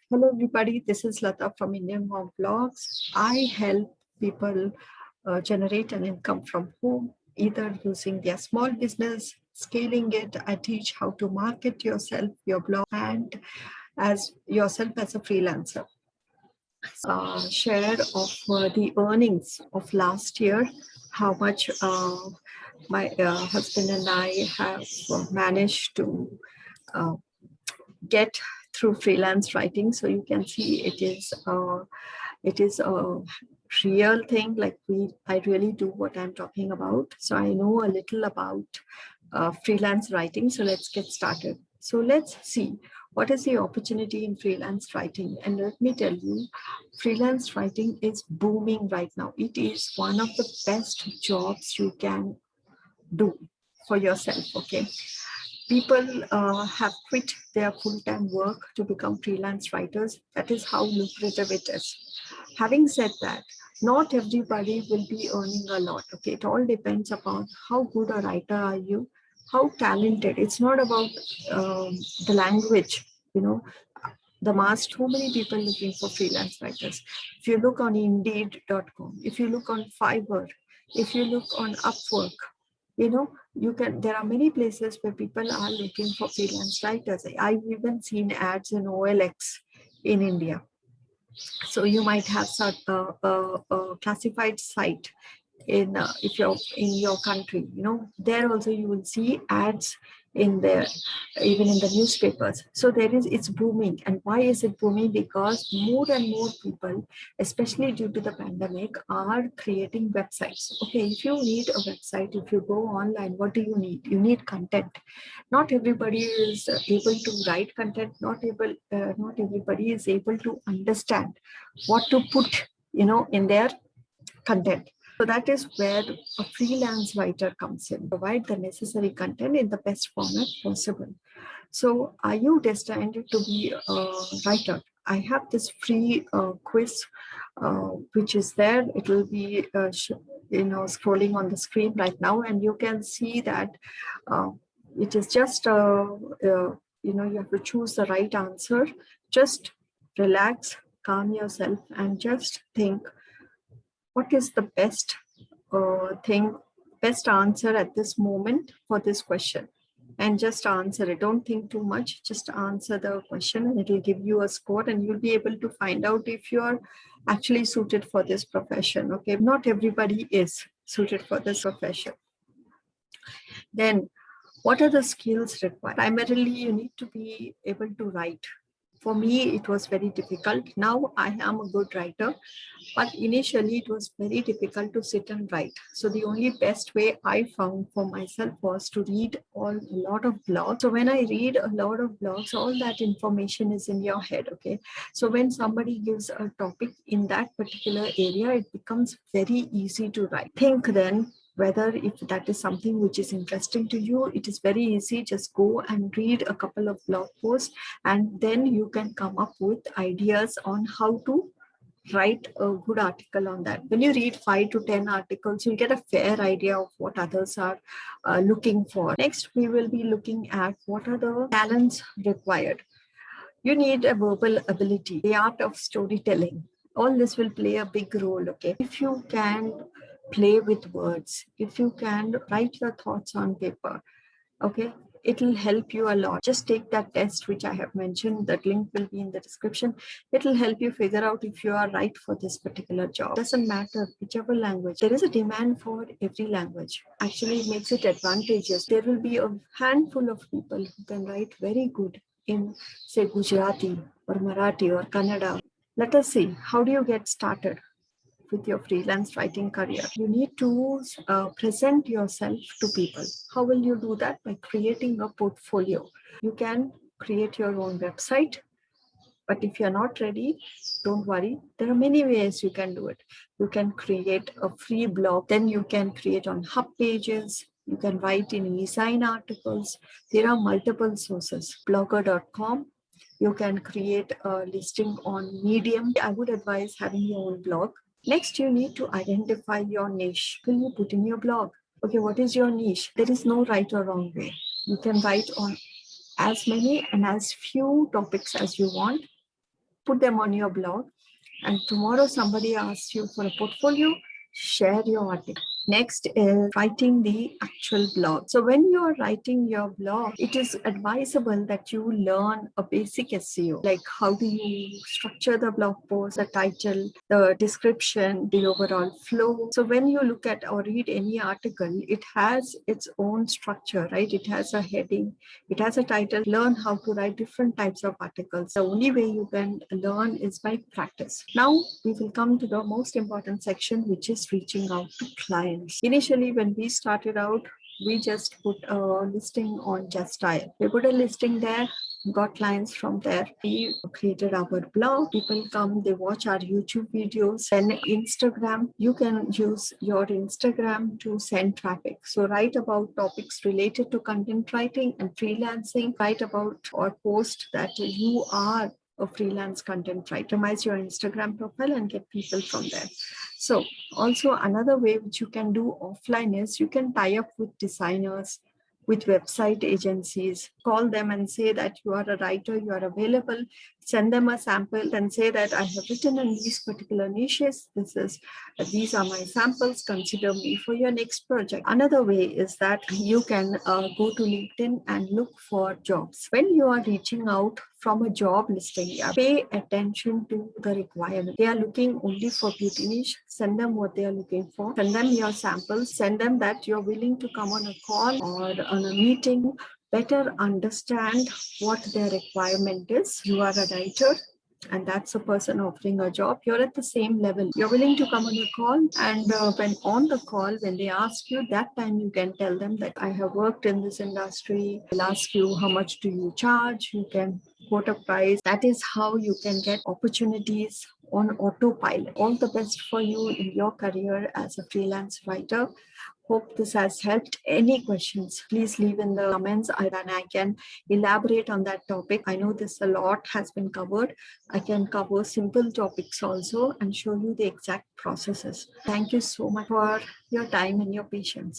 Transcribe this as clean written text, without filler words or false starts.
Hello everybody, this is Lata from Indian Monk Vlogs. I help people generate an income from home, either using their small business, scaling it. I teach how to market yourself, your blog, and as yourself as a freelancer. Share of the earnings of last year, how much my husband and I have managed to uh, get through freelance writing. So you can see it is a real thing. Like I really do what I'm talking about. So I know a little about freelance writing. So let's get started. So let's see what is the opportunity in freelance writing. And let me tell you, freelance writing is booming right now. It is one of the best jobs you can do for yourself. Okay, people have quit their full-time work to become freelance writers. That is how lucrative it is. Having said that, not everybody will be earning a lot. Okay, it all depends upon how good a writer are you, how talented. It's not about the language, you know. The mass, too many people looking for freelance writers. If you look on Indeed.com, if you look on Fiverr, if you look on Upwork, you can, there are many places where people are looking for freelance writers. I've even seen ads in OLX in India. So you might have a classified site in if you're in your country, there also you will see ads in there, even in the newspapers. So it's booming. And why is it booming? Because more and more people, especially due to the pandemic, are creating websites. Okay, if you need a website, if you go online, what do you need? You need content. Not everybody is able to write content. Not everybody is able to understand what to put in their content. So that is where a freelance writer comes in, provide the necessary content in the best format possible. So are you destined to be a writer? I have this free quiz, which is there. It will be, scrolling on the screen right now, and you can see that uh, it is just, you have to choose the right answer. Just relax, calm yourself, and just think, what is the best answer at this moment for this question? And just answer it. Don't think too much. Just answer the question, and it will give you a score, and you'll be able to find out if you are actually suited for this profession. Okay, not everybody is suited for this profession. Then, what are the skills required? Primarily, you need to be able to write. For me, it was very difficult. Now I am a good writer, but initially it was very difficult to sit and write. So the only best way I found for myself was to read a lot of blogs. So when I read a lot of blogs, all that information is in your head. Okay. So when somebody gives a topic in that particular area, it becomes very easy to write. Think then whether if that is something which is interesting to you. It is very easy. Just go and read a couple of blog posts, and then you can come up with ideas on how to write a good article on that. When you read 5 to 10 articles, you'll get a fair idea of what others are looking for. Next, we will be looking at what are the talents required. You need a verbal ability, the art of storytelling. All this will play a big role. Okay, if you can play with words, if you can write your thoughts on paper, okay, it will help you a lot. Just take that test which I have mentioned. That link will be in the description. It will help you figure out if you are right for this particular job. Doesn't matter whichever language. There is a demand for every language. Actually, it makes it advantageous. There will be a handful of people who can write very good in, say, Gujarati or Marathi or Kannada. Let us see, how do you get started with your freelance writing career? You need to present yourself to people. How will you do that? By creating a portfolio. You can create your own website, but if you're not ready, don't worry. There are many ways you can do it. You can create a free blog, then you can create on hub pages. You can write in e-sign articles. There are multiple sources. Blogger.com. You can create a listing on Medium. I would advise having your own blog. Next, you need to identify your niche. Will you put in your blog? Okay, what is your niche? There is no right or wrong way. You can write on as many and as few topics as you want. put them on your blog. And tomorrow somebody asks you for a portfolio, share your article. Next is writing the actual blog. So when you are writing your blog, it is advisable that you learn a basic SEO, like how do you structure the blog post, the title, the description, the overall flow. So when you look at or read any article, it has its own structure, right? It has a heading, it has a title. Learn how to write different types of articles. The only way you can learn is by practice. Now we will come to the most important section, which is reaching out to clients. Initially, when we started out, we just put a listing on Just Dial. We put a listing there, got clients from there. We created our blog. People come, they watch our YouTube videos. And Instagram, you can use your Instagram to send traffic. So write about topics related to content writing and freelancing. Write about or post that you are a freelance content writer. Optimize your Instagram profile and get people from there. So also another way which you can do offline is you can tie up with designers, with website agencies, call them and say that you are a writer, you are available, send them a sample and say that I have written in these particular niches. These are my samples, consider me for your next project. Another way is that you can go to LinkedIn and look for jobs. When you are reaching out from a job listing, pay attention to the requirement. They are looking only for beauty niche. Send them what they are looking for. Send them your samples. Send them that you're willing to come on a call or on a meeting. Better understand what their requirement is. You are a writer, and that's a person offering a job. You're at the same level. You're willing to come on a call, and when on the call, when they ask you, that time you can tell them that I have worked in this industry. They'll ask you, how much do you charge? You can quote a price. That is how you can get opportunities on autopilot. All the best for you in your career as a freelance writer. Hope this has helped. Any questions, please leave in the comments and I can elaborate on that topic. I know this a lot has been covered. I can cover simple topics also and show you the exact processes. Thank you so much for your time and your patience.